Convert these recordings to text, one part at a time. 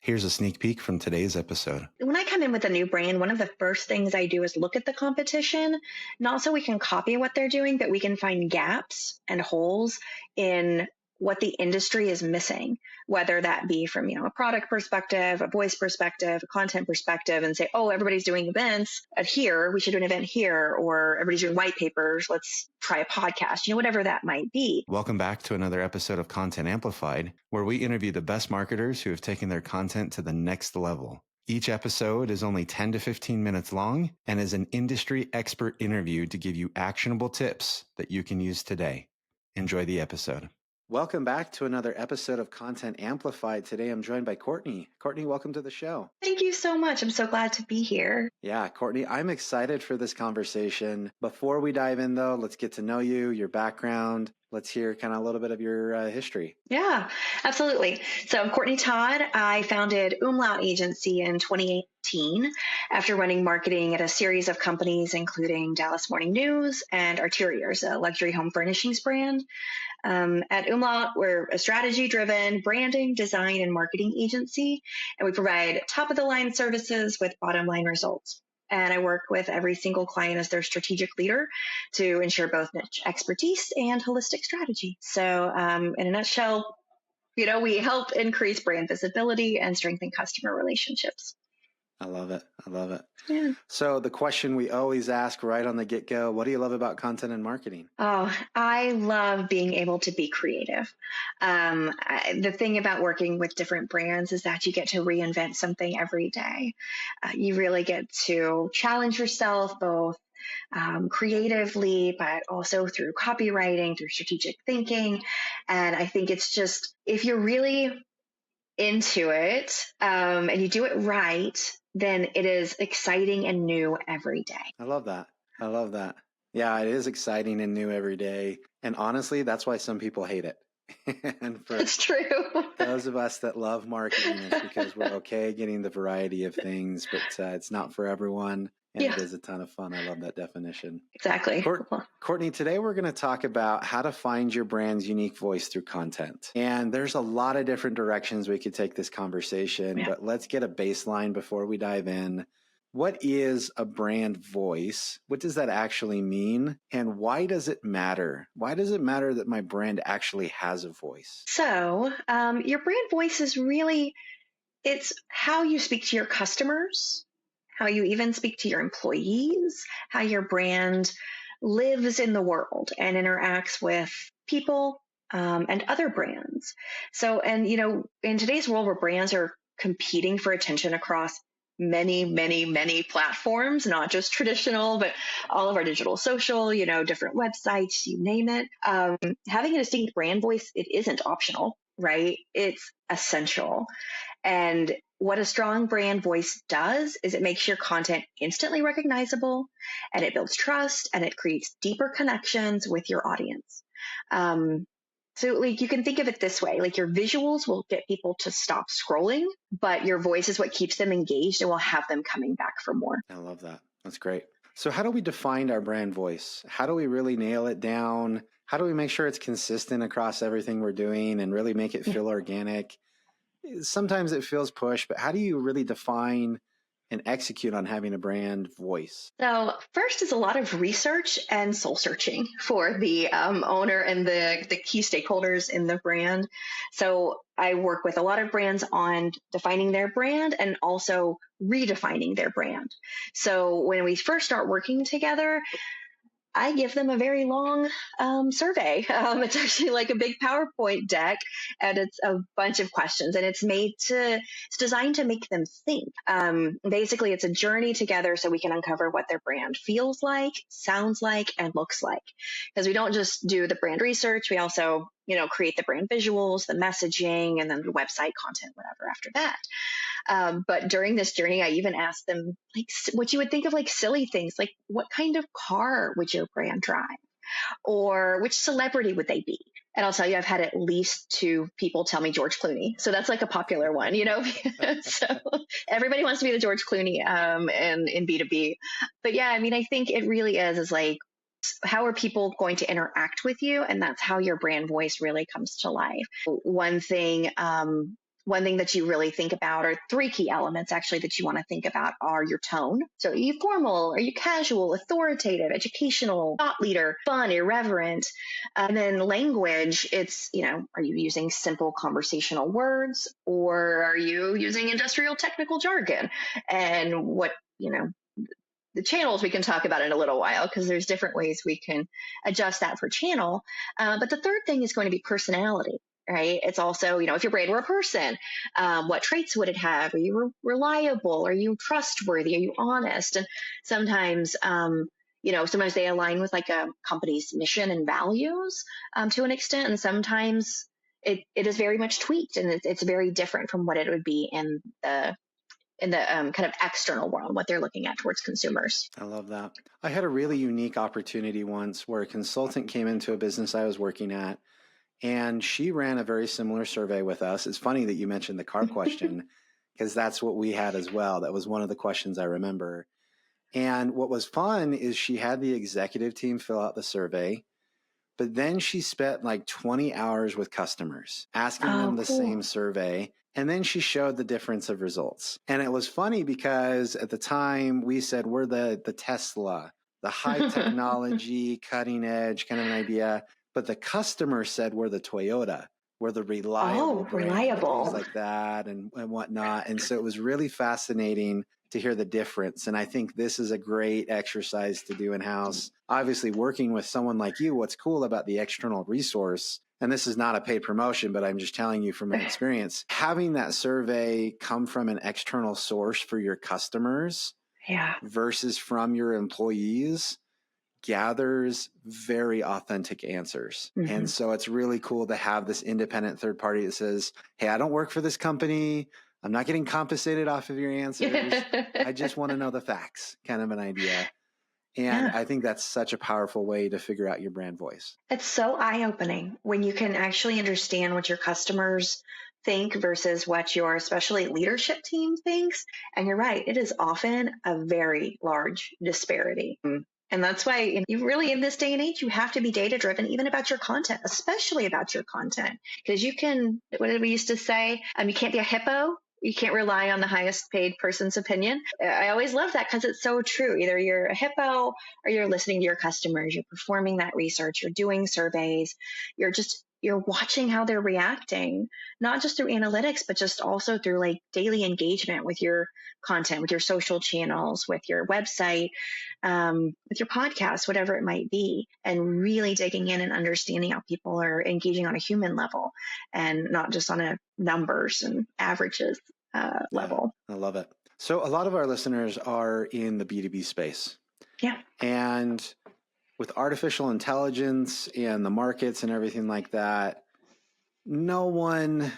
Here's a sneak peek from today's episode. When I come in with a new brand, one of the first things I do is look at the competition, not so we can copy what they're doing, but we can find gaps and holes in what the industry is missing, whether that be from, a product perspective, a voice perspective, a content perspective, and say, oh, everybody's doing events at here, we should do an event here, or everybody's doing white papers, let's try a podcast, whatever that might be. Welcome back to another episode of Content Amplified, where we interview the best marketers who have taken their content to the next level. Each episode is only 10 to 15 minutes long and is an industry expert interview to give you actionable tips that you can use today. Enjoy the episode. Welcome back to another episode of Content Amplified. Today I'm joined by Courtney. Courtney, welcome to the show. Thank you so much. I'm so glad to be here. Yeah, Courtney, I'm excited for this conversation. Before we dive in, though, let's get to know you, your background. Let's hear kind of a little bit of your history. Yeah, absolutely. So I'm Courtney Todd. I founded Umlaut Agency in 2018 after running marketing at a series of companies, including Dallas Morning News and Arteriors, a luxury home furnishings brand. At Umlaut, we're a strategy-driven branding, design, and marketing agency, and we provide top-of-the-line services with bottom-line results. And I work with every single client as their strategic leader to ensure both niche expertise and holistic strategy. So in a nutshell, we help increase brand visibility and strengthen customer relationships. I love it. I love it. Yeah. So the question we always ask right on the get-go, what do you love about content and marketing? Oh, I love being able to be creative. The thing about working with different brands is that you get to reinvent something every day. You really get to challenge yourself both creatively, but also through copywriting, through strategic thinking. And I think it's just, if you're really into it and you do it right, then it is exciting and new every day. I love that. I love that. Yeah, it is exciting and new every day. And honestly, that's why some people hate it. And for It's true. those of us that love marketing, it's because we're okay getting the variety of things, but it's not for everyone. And It is a ton of fun. I love that definition. Exactly. Courtney, today we're going to talk about how to find your brand's unique voice through content. And there's a lot of different directions we could take this conversation, but let's get a baseline before we dive in. What is a brand voice? What does that actually mean? And why does it matter? Why does it matter that my brand actually has a voice? So your brand voice is really, it's how you speak to your customers, how you even speak to your employees, how your brand lives in the world and interacts with people and other brands. So, and in today's world where brands are competing for attention across many, many, many platforms, not just traditional, but all of our digital social, different websites, you name it. Having a distinct brand voice, it isn't optional, right? It's essential. And what a strong brand voice does is it makes your content instantly recognizable, and it builds trust, and it creates deeper connections with your audience. So you can think of it this way, your visuals will get people to stop scrolling, but your voice is what keeps them engaged and will have them coming back for more. I love that. That's great. So how do we define our brand voice? How do we really nail it down? How do we make sure it's consistent across everything we're doing and really make it feel organic? Sometimes it feels pushed, but how do you really define and execute on having a brand voice? So first is a lot of research and soul searching for the owner and the key stakeholders in the brand. So I work with a lot of brands on defining their brand and also redefining their brand. So when we first start working together, I give them a very long survey. It's actually like a big PowerPoint deck, and it's a bunch of questions, and it's designed to make them think. Basically, it's a journey together so we can uncover what their brand feels like, sounds like, and looks like. Because we don't just do the brand research, we also create the brand visuals, the messaging, and then the website content, whatever after that. But during this journey, I even asked them what you would think of silly things, like what kind of car would your brand drive? Or which celebrity would they be? And I'll tell you, I've had at least 2 people tell me George Clooney. So that's a popular one, So everybody wants to be the George Clooney in B2B. But yeah, I think it really is how are people going to interact with you? And that's how your brand voice really comes to life. One thing one thing that you really think about, or three key elements actually that you want to think about, are your tone. So are you formal? Are you casual, authoritative, educational, thought leader, fun, irreverent? And then language, it's, are you using simple conversational words, or are you using industrial technical jargon? And what, the channels we can talk about in a little while, because there's different ways we can adjust that for channel. But the third thing is going to be personality, right? It's also, if your brand were a person, what traits would it have? Are you reliable? Are you trustworthy? Are you honest? And sometimes, sometimes they align with like a company's mission and values to an extent. And sometimes it is very much tweaked, and it's very different from what it would be in the kind of external world, what they're looking at towards consumers. I love that. I had a really unique opportunity once where a consultant came into a business I was working at, and she ran a very similar survey with us. It's funny that you mentioned the car question, because that's what we had as well. That was one of the questions I remember. And what was fun is she had the executive team fill out the survey, but then she spent like 20 hours with customers asking them the same survey. And then she showed the difference of results. And it was funny because at the time we said we're the Tesla, the high technology, cutting edge kind of an idea. But the customer said we're the Toyota, we're the reliable brand, reliable, things like that and whatnot. And so it was really fascinating to hear the difference. And I think this is a great exercise to do in-house. Obviously, working with someone like you, what's cool about the external resource, and this is not a paid promotion, but I'm just telling you from my experience, having that survey come from an external source for your customers versus from your employees gathers very authentic answers. Mm-hmm. And so it's really cool to have this independent third party that says, hey, I don't work for this company. I'm not getting compensated off of your answers. I just want to know the facts, kind of an idea. And I think that's such a powerful way to figure out your brand voice. It's so eye-opening when you can actually understand what your customers think versus what your especially leadership team thinks. And you're right, it is often a very large disparity. And that's why you really, in this day and age, you have to be data-driven, even about your content, especially about your content. Because you can, what did we used to say? You can't be a hippo. You can't rely on the highest paid person's opinion. I always love that because it's so true. Either you're a hippo or you're listening to your customers, you're performing that research, you're doing surveys, you're watching how they're reacting, not just through analytics, but just also through like daily engagement with your content, with your social channels, with your website, with your podcast, whatever it might be, and really digging in and understanding how people are engaging on a human level and not just on a numbers and averages level. I love it. So a lot of our listeners are in the B2B space. Yeah. And with artificial intelligence and the markets and everything like that, no one,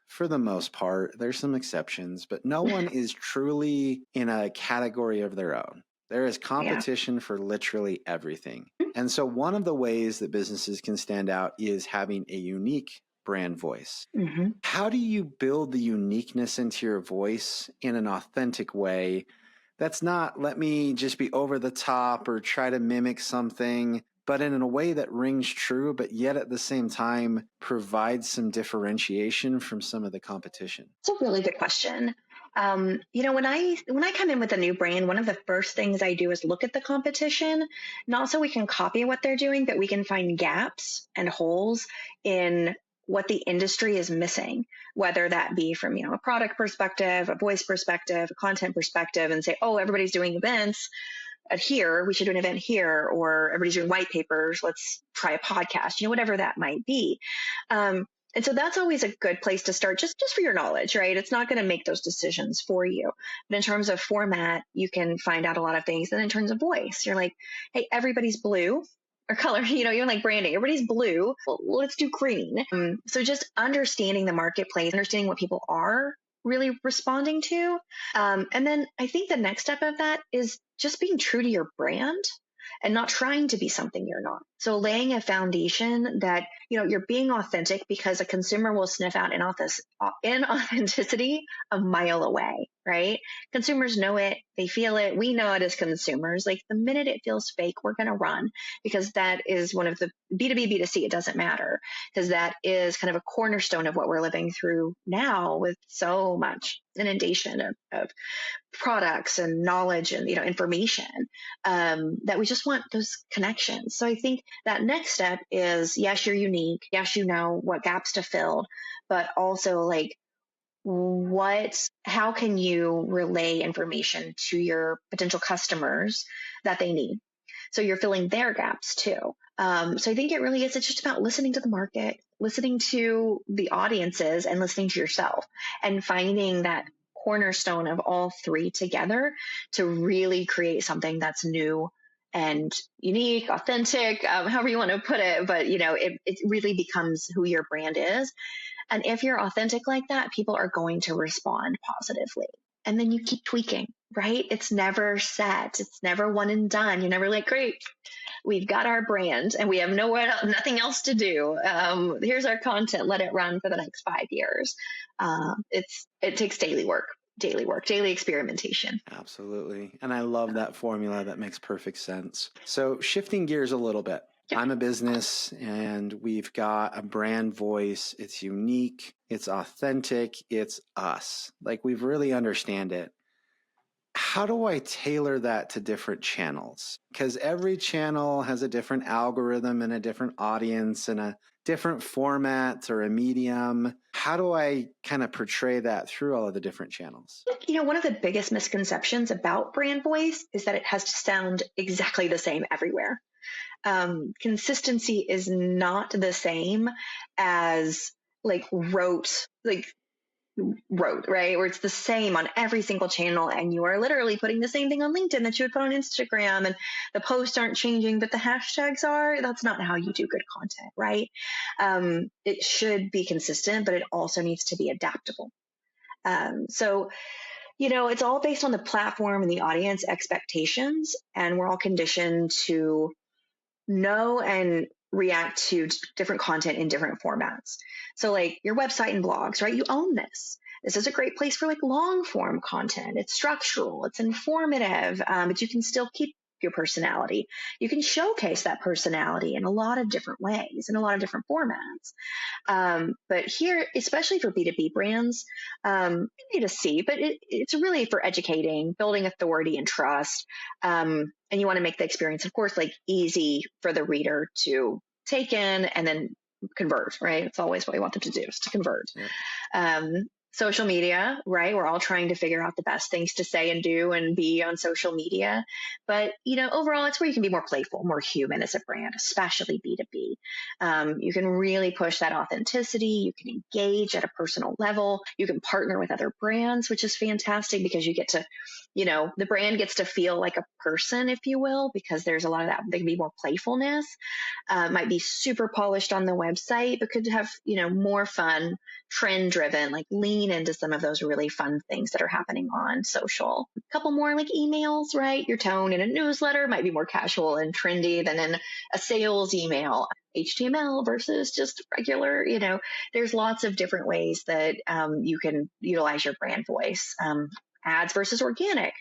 for the most part, there's some exceptions, but no one is truly in a category of their own. There is competition for literally everything. And so one of the ways that businesses can stand out is having a unique brand voice. Mm-hmm. How do you build the uniqueness into your voice in an authentic way? That's not, let me just be over the top or try to mimic something, but in a way that rings true, but yet at the same time provides some differentiation from some of the competition? It's a really good question. When I come in with a new brand, one of the first things I do is look at the competition, not so we can copy what they're doing, but we can find gaps and holes in what the industry is missing, whether that be from, a product perspective, a voice perspective, a content perspective, and say, oh, everybody's doing events here, we should do an event here, or everybody's doing white papers, let's try a podcast, whatever that might be. And so that's always a good place to start, just for your knowledge, right? It's not going to make those decisions for you. But in terms of format, you can find out a lot of things. And in terms of voice, you're like, hey, everybody's blue. Or color, even like branding, everybody's blue. Well, let's do green. So just understanding the marketplace, understanding what people are really responding to. And then I think the next step of that is just being true to your brand and not trying to be something you're not. So laying a foundation that, you're being authentic, because a consumer will sniff out inauthenticity a mile away, right? Consumers know it, they feel it, we know it as consumers. Like the minute it feels fake, we're going to run, because that is one of the B2B, B2C, it doesn't matter, because that is kind of a cornerstone of what we're living through now with so much inundation of products and knowledge and information, that we just want those connections. So I think that next step is, yes, you're unique, yes, you know what gaps to fill, but also like how can you relay information to your potential customers that they need, so you're filling their gaps too. So I think it really is, it's just about listening to the market, listening to the audiences, and listening to yourself, and finding that cornerstone of all three together to really create something that's new and unique, authentic, however you want to put it. But it really becomes who your brand is. And if you're authentic like that, people are going to respond positively. And then you keep tweaking, right? It's never set. It's never one and done. You're never like, great, we've got our brand and we have nothing else to do. Here's our content. Let it run for the next 5 years. It takes daily work, daily experimentation. Absolutely. And I love that formula. That makes perfect sense. So shifting gears a little bit. Yep. I'm a business and we've got a brand voice. It's unique. It's authentic. It's us. Like we really understand it. How do I tailor that to different channels? Because every channel has a different algorithm and a different audience and a different format or a medium. How do I kind of portray that through all of the different channels? One of the biggest misconceptions about brand voice is that it has to sound exactly the same everywhere. Consistency is not the same as rote, right? Where it's the same on every single channel, and you are literally putting the same thing on LinkedIn that you would put on Instagram, and the posts aren't changing, but the hashtags are. That's not how you do good content, right? It should be consistent, but it also needs to be adaptable. So it's all based on the platform and the audience expectations, and we're all conditioned to know and react to different content in different formats. So like your website and blogs, right? You own this. This is a great place for long form content. It's structural, it's informative, but you can still keep your personality. You can showcase that personality in a lot of different ways, in a lot of different formats. But here, especially for B2B brands, B2C, but it's really for educating, building authority and trust. And you want to make the experience, of course, easy for the reader to take in and then convert, right? It's always what we want them to do, is to convert. Yeah. Social media, right? We're all trying to figure out the best things to say and do and be on social media. But, overall, it's where you can be more playful, more human as a brand, especially B2B. You can really push that authenticity. You can engage at a personal level. You can partner with other brands, which is fantastic because you get to, the brand gets to feel like a person, if you will, because there's a lot of that. There can be more playfulness. Might be super polished on the website, but could have, more fun, trend driven, lean into some of those really fun things that are happening on social. A couple more emails, right? Your tone in a newsletter might be more casual and trendy than in a sales email. HTML versus just regular, there's lots of different ways that you can utilize your brand voice. Ads versus organic.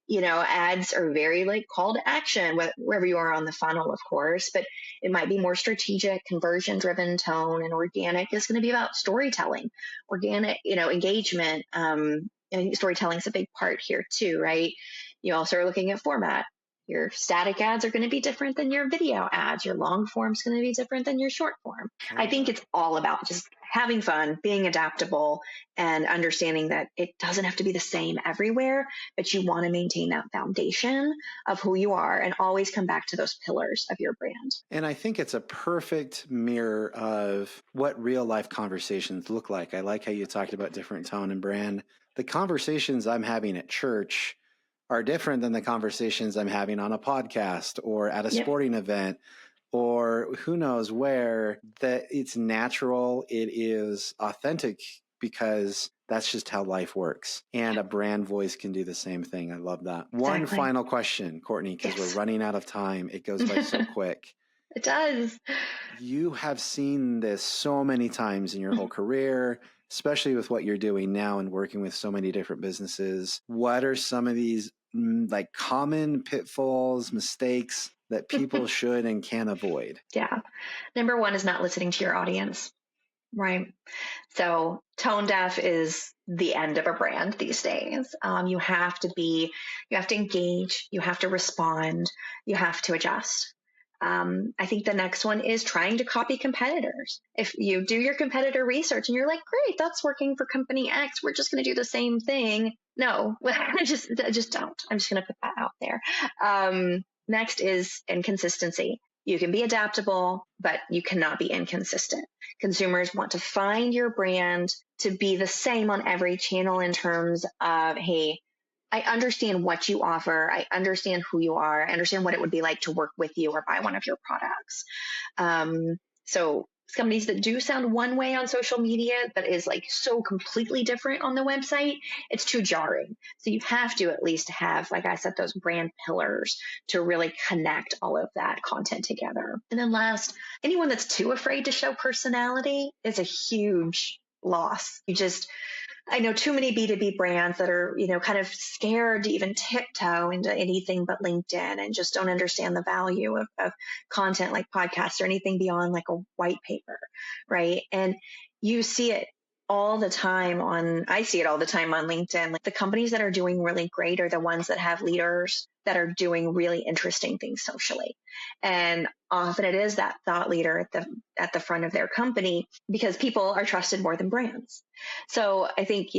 Ads are very call to action, wherever you are on the funnel, of course, but it might be more strategic, conversion driven tone, and organic is going to be about storytelling, organic, engagement. And storytelling is a big part here too, right? You also are looking at format. Your static ads are going to be different than your video ads. Your long form is going to be different than your short form. I think it's all about just having fun, being adaptable, and understanding that it doesn't have to be the same everywhere, but you want to maintain that foundation of who you are and always come back to those pillars of your brand. And I think it's a perfect mirror of what real life conversations look like. I like how you talked about different tone and brand. The conversations I'm having at church are different than the conversations I'm having on a podcast or at a sporting event or who knows where. That it's natural, it is authentic, because that's just how life works. And a brand voice can do the same thing. I love that. Exactly. One final question, Courtney, because we're running out of time. It goes by so quick. It does. You have seen this so many times in your whole career. especially with what you're doing now and working with so many different businesses, what are some of these like common pitfalls, mistakes that people should and can avoid? Yeah. Number one is not listening to your audience, right? So tone deaf is the end of a brand these days. You have to engage, you have to respond, you have to adjust. I think the next one is trying to copy competitors. If you do your competitor research and you're like, great, that's working for company X, we're just going to do the same thing. No, just don't. I'm just going to put that out there. Next is inconsistency. You can be adaptable, but you cannot be inconsistent. Consumers want to find your brand to be the same on every channel in terms of, hey, I understand what you offer. I understand who you are. I understand what it would be like to work with you or buy one of your products. So companies that do sound one way on social media that is like so completely different on the website, it's too jarring. So you have to at least have, like I said, those brand pillars to really connect all of that content together. And then last, anyone that's too afraid to show personality is a huge loss. I know too many B2B brands that are, kind of scared to even tiptoe into anything but LinkedIn and just don't understand the value of content like podcasts or anything beyond like a white paper, right? And you see it I see it all the time on LinkedIn. Like the companies that are doing really great are the ones that have leaders that are doing really interesting things socially. And often it is that thought leader at the front of their company because people are trusted more than brands. So I think,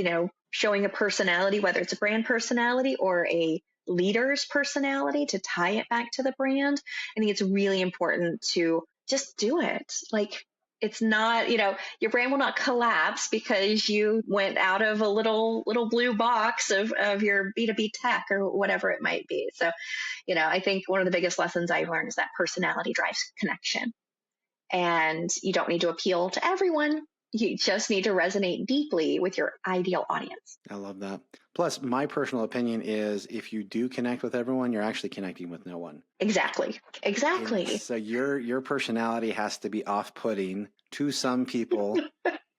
showing a personality, whether it's a brand personality or a leader's personality to tie it back to the brand, I think it's really important to just do it. Like it's not, your brand will not collapse because you went out of a little blue box of your B2B tech or whatever it might be. So, I think one of the biggest lessons I've learned is that personality drives connection. And you don't need to appeal to everyone. You just need to resonate deeply with your ideal audience. I love that. Plus, my personal opinion is if you do connect with everyone, you're actually connecting with no one. Exactly. And so your personality has to be off-putting to some people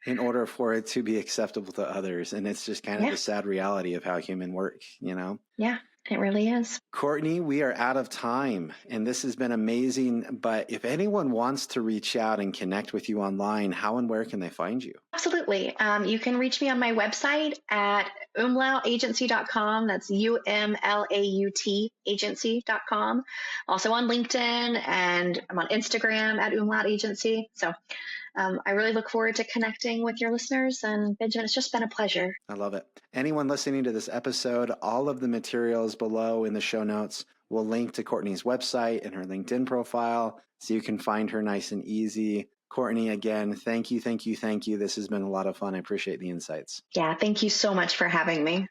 in order for it to be acceptable to others. And it's just kind of the sad reality of how human work, Yeah, it really is. Courtney, we are out of time and this has been amazing. But if anyone wants to reach out and connect with you online, how and where can they find you? Absolutely. You can reach me on my website at umlautagency.com. That's UMLAUT agency.com. Also on LinkedIn, and I'm on Instagram at Umlaut Agency. So I really look forward to connecting with your listeners. And Benjamin, it's just been a pleasure. I love it. Anyone listening to this episode, all of the materials below in the show notes will link to Courtney's website and her LinkedIn profile so you can find her nice and easy. Courtney, again, thank you. This has been a lot of fun. I appreciate the insights. Yeah, thank you so much for having me.